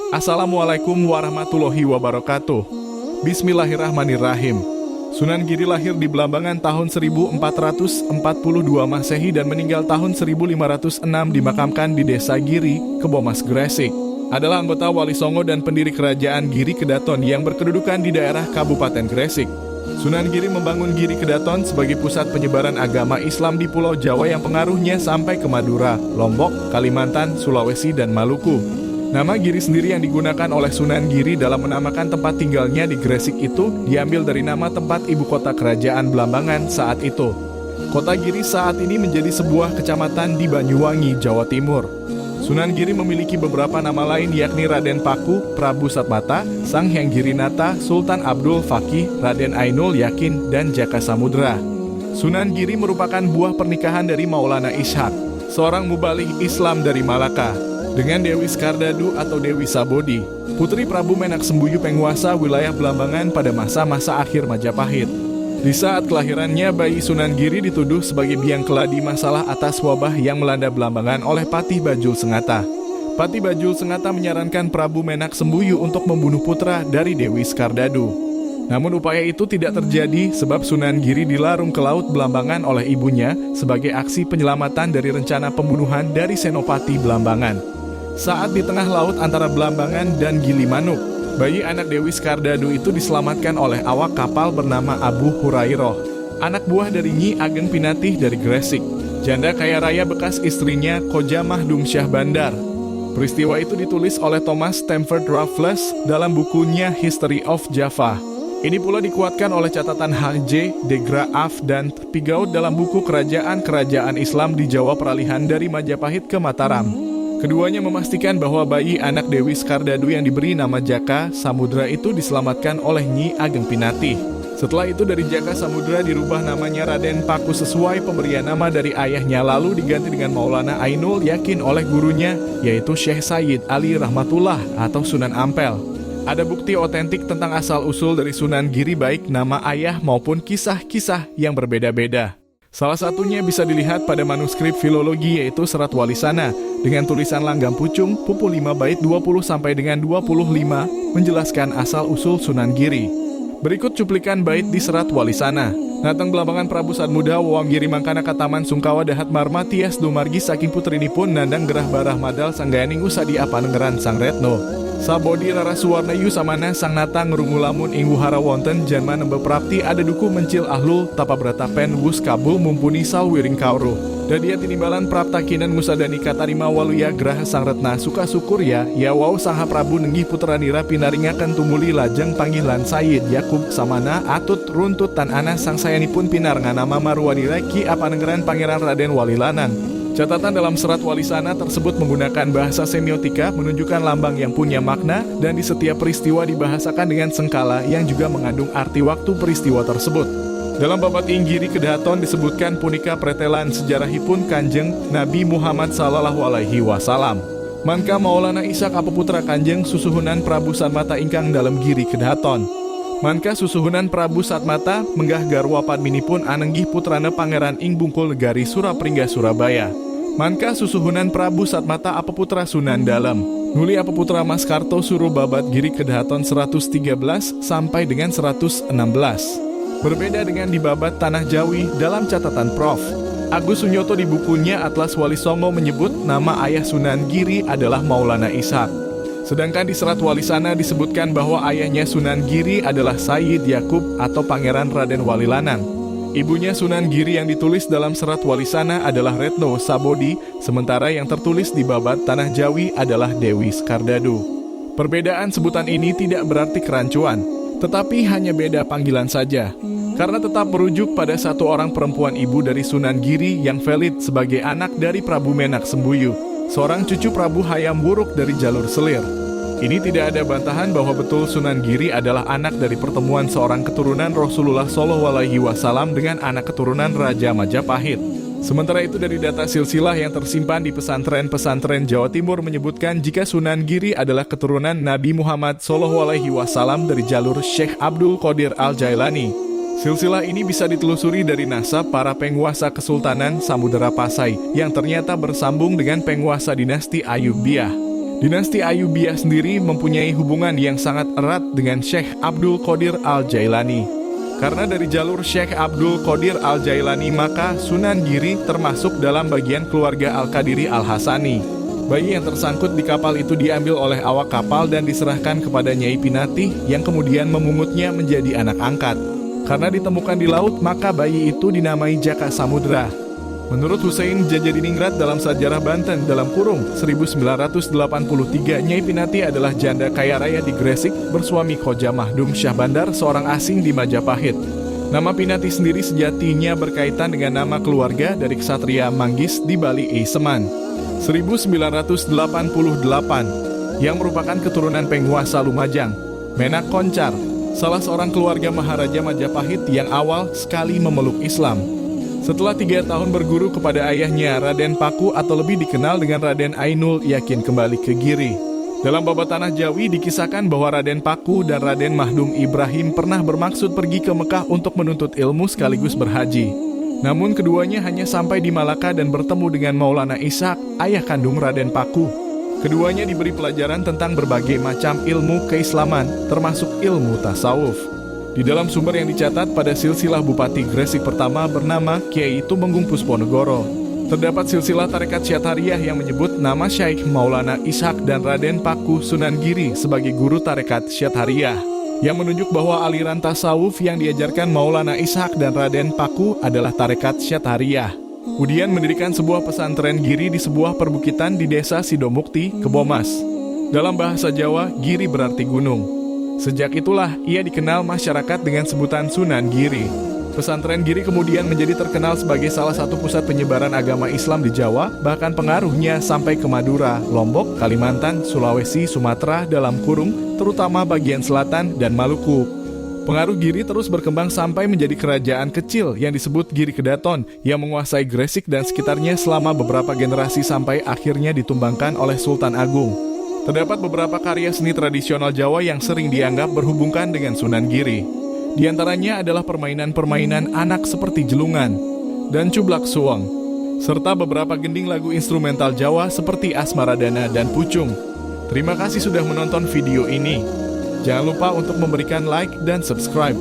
Assalamualaikum warahmatullahi wabarakatuh. Bismillahirrahmanirrahim. Sunan Giri lahir di Blambangan tahun 1442 Masehi dan meninggal tahun 1506 dimakamkan di Desa Giri, Kebomas, Gresik. Adalah anggota Wali Songo dan pendiri Kerajaan Giri Kedaton yang berkedudukan di daerah Kabupaten Gresik. Sunan Giri membangun Giri Kedaton sebagai pusat penyebaran agama Islam di Pulau Jawa yang pengaruhnya sampai ke Madura, Lombok, Kalimantan, Sulawesi, dan Maluku. Nama Giri sendiri yang digunakan oleh Sunan Giri dalam menamakan tempat tinggalnya di Gresik itu diambil dari nama tempat ibu kota kerajaan Blambangan saat itu. Kota Giri saat ini menjadi sebuah kecamatan di Banyuwangi, Jawa Timur. Sunan Giri memiliki beberapa nama lain yakni Raden Paku, Prabu Satmata, Sang Hyang Girinata, Sultan Abdul Fakih, Raden Ainul Yakin, dan Jaka Samudra. Sunan Giri merupakan buah pernikahan dari Maulana Ishak, seorang mubaligh Islam dari Malaka, dengan Dewi Skardadu atau Dewi Sabodi, putri Prabu Menak Sembuyu penguasa wilayah Blambangan pada masa-masa akhir Majapahit. Di saat kelahirannya, bayi Sunan Giri dituduh sebagai biang keladi masalah atas wabah yang melanda Blambangan oleh Patih Bajul Sengata. Patih Bajul Sengata menyarankan Prabu Menak Sembuyu untuk membunuh putra dari Dewi Skardadu. Namun upaya itu tidak terjadi sebab Sunan Giri dilarung ke laut Blambangan oleh ibunya sebagai aksi penyelamatan dari rencana pembunuhan dari Senopati Blambangan. Saat di tengah laut antara Blambangan dan Gilimanuk, bayi anak Dewi Skardadu itu diselamatkan oleh awak kapal bernama Abu Hurairoh, anak buah dari Nyi Ageng Pinatih dari Gresik, janda kaya raya bekas istrinya Kojamah Dumsyah Bandar. Peristiwa itu ditulis oleh Thomas Stamford Raffles dalam bukunya History of Java. Ini pula dikuatkan oleh catatan H.J. de Graaf dan Pigaut dalam buku Kerajaan-Kerajaan Islam di Jawa Peralihan dari Majapahit ke Mataram. Keduanya memastikan bahwa bayi anak Dewi Skardadu yang diberi nama Jaka Samudra itu diselamatkan oleh Nyi Ageng Pinatih. Setelah itu dari Jaka Samudra dirubah namanya Raden Paku sesuai pemberian nama dari ayahnya, lalu diganti dengan Maulana Ainul Yakin oleh gurunya, yaitu Syekh Sayyid Ali Rahmatullah atau Sunan Ampel. Ada bukti otentik tentang asal-usul dari Sunan Giri baik nama ayah maupun kisah-kisah yang berbeda-beda. Salah satunya bisa dilihat pada manuskrip filologi yaitu Serat Walisana dengan tulisan Langgam Pucung, Pupu 5 bait 20 sampai dengan 25 menjelaskan asal-usul Sunan Giri. Berikut cuplikan bait di Serat Walisana. Nateng Blambangan Prabu Sadmuda Wawam Giri Mangkana Kataman Sungkawa Dahat Marma Tias Dumargi saking putrinipun Nandang Gerah Barah Madal Sanggayaning Usadi Apanengeran Sang Retno. Sabodi Rara Suwarna Yu Samana Sang Nata Ngerungulamun ing wuhara wonten janma nembe prapti ada duku mencil ahlul tapa berata pen wus kabul mumpuni salwiring kauru. Dadia tinimbalan praptakinan musadani katarima waluya graha Sang Retna suka syukur ya wau Sangha Prabu nenggih putra nira pinaringaken tumuli lajeng panggilan Sayyid Yakub Samana atut runtut tan ana sang sayanipun pinar nganama marwadira ki apanengeran Pangeran Raden Walilanan. Catatan dalam Serat Walisana tersebut menggunakan bahasa semiotika menunjukkan lambang yang punya makna dan di setiap peristiwa dibahasakan dengan sengkala yang juga mengandung arti waktu peristiwa tersebut. Dalam babat Inggiri Kedaton disebutkan punika pretelan sejarahipun Kanjeng Nabi Muhammad sallallahu alaihi wasallam. Mangka Maulana Ishak apeputra Kanjeng susuhunan Prabu Satmata ingkang dalam Giri Kedaton. Mangka susuhunan Prabu Satmata menggah garwa padminipun anenggih putrana Pangeran ing Bungkul Negari Surapringga Surabaya. Mangka susuhunan Prabu Satmata apeputra Sunan Dalem. Nuli apeputra Mas Karto suruh babat Giri Kedaton 113 sampai dengan 116. Berbeda dengan di babat Tanah Jawi dalam catatan Prof. Agus Sunyoto di bukunya Atlas Wali Songo menyebut nama ayah Sunan Giri adalah Maulana Ishak. Sedangkan di Serat Walisana disebutkan bahwa ayahnya Sunan Giri adalah Sayyid Yakub atau Pangeran Raden Walilanan. Ibunya Sunan Giri yang ditulis dalam Serat Walisana adalah Retno Sabodi, sementara yang tertulis di babat Tanah Jawi adalah Dewi Skardadu. Perbedaan sebutan ini tidak berarti kerancuan, tetapi hanya beda panggilan saja. Karena tetap merujuk pada satu orang perempuan ibu dari Sunan Giri yang valid sebagai anak dari Prabu Menak Sembuyu, seorang cucu Prabu Hayam Wuruk dari jalur Selir. Ini tidak ada bantahan bahwa betul Sunan Giri adalah anak dari pertemuan seorang keturunan Rasulullah SAW dengan anak keturunan Raja Majapahit. Sementara itu dari data silsilah yang tersimpan di pesantren-pesantren Jawa Timur menyebutkan jika Sunan Giri adalah keturunan Nabi Muhammad SAW dari jalur Syekh Abdul Qadir Al-Jailani. Silsilah ini bisa ditelusuri dari nasab para penguasa Kesultanan Samudera Pasai yang ternyata bersambung dengan penguasa dinasti Ayyubiyah. Dinasti Ayyubiyah sendiri mempunyai hubungan yang sangat erat dengan Syekh Abdul Qadir Al-Jailani. Karena dari jalur Syekh Abdul Qadir Al-Jailani, maka Sunan Giri termasuk dalam bagian keluarga Al-Qadiri Al-Hasani. Bayi yang tersangkut di kapal itu diambil oleh awak kapal dan diserahkan kepada Nyai Pinatih yang kemudian memungutnya menjadi anak angkat. Karena ditemukan di laut, maka bayi itu dinamai Jaka Samudra. Menurut Husein Jajadiningrat dalam Sajarah Banten dalam kurung 1983, Nyai Pinatih adalah janda kaya raya di Gresik bersuami Khoja Mahdum Syah Bandar, seorang asing di Majapahit. Nama Pinatih sendiri sejatinya berkaitan dengan nama keluarga dari ksatria Manggis di Bali Eiseman 1988 yang merupakan keturunan penguasa Lumajang, Menak Koncar, salah seorang keluarga Maharaja Majapahit yang awal sekali memeluk Islam. Setelah 3 tahun berguru kepada ayahnya, Raden Paku atau lebih dikenal dengan Raden Ainul Yakin kembali ke Giri. Dalam Baba Tanah Jawi dikisahkan bahwa Raden Paku dan Raden Mahdum Ibrahim pernah bermaksud pergi ke Mekah untuk menuntut ilmu sekaligus berhaji. Namun keduanya hanya sampai di Malaka dan bertemu dengan Maulana Ishaq, ayah kandung Raden Paku. Keduanya diberi pelajaran tentang berbagai macam ilmu keislaman, termasuk ilmu tasawuf. Di dalam sumber yang dicatat pada silsilah Bupati Gresik pertama bernama Kiai Tumenggung Pusponegoro, terdapat silsilah tarekat Syathariyah yang menyebut nama Syaikh Maulana Ishaq dan Raden Paku Sunan Giri sebagai guru tarekat Syathariyah, yang menunjuk bahwa aliran tasawuf yang diajarkan Maulana Ishaq dan Raden Paku adalah tarekat Syathariyah. Kemudian mendirikan sebuah pesantren Giri di sebuah perbukitan di desa Sidomukti, Kebomas. Dalam bahasa Jawa, Giri berarti gunung. Sejak itulah ia dikenal masyarakat dengan sebutan Sunan Giri. Pesantren Giri kemudian menjadi terkenal sebagai salah satu pusat penyebaran agama Islam di Jawa, bahkan pengaruhnya sampai ke Madura, Lombok, Kalimantan, Sulawesi, Sumatera dalam kurung, terutama bagian selatan dan Maluku. Pengaruh Giri terus berkembang sampai menjadi kerajaan kecil yang disebut Giri Kedaton yang menguasai Gresik dan sekitarnya selama beberapa generasi sampai akhirnya ditumbangkan oleh Sultan Agung. Terdapat beberapa karya seni tradisional Jawa yang sering dianggap berhubungkan dengan Sunan Giri. Di antaranya adalah permainan-permainan anak seperti jelungan dan cublak suweng, serta beberapa gending lagu instrumental Jawa seperti Asmaradana dan Pucung. Terima kasih sudah menonton video ini. Jangan lupa untuk memberikan like dan subscribe.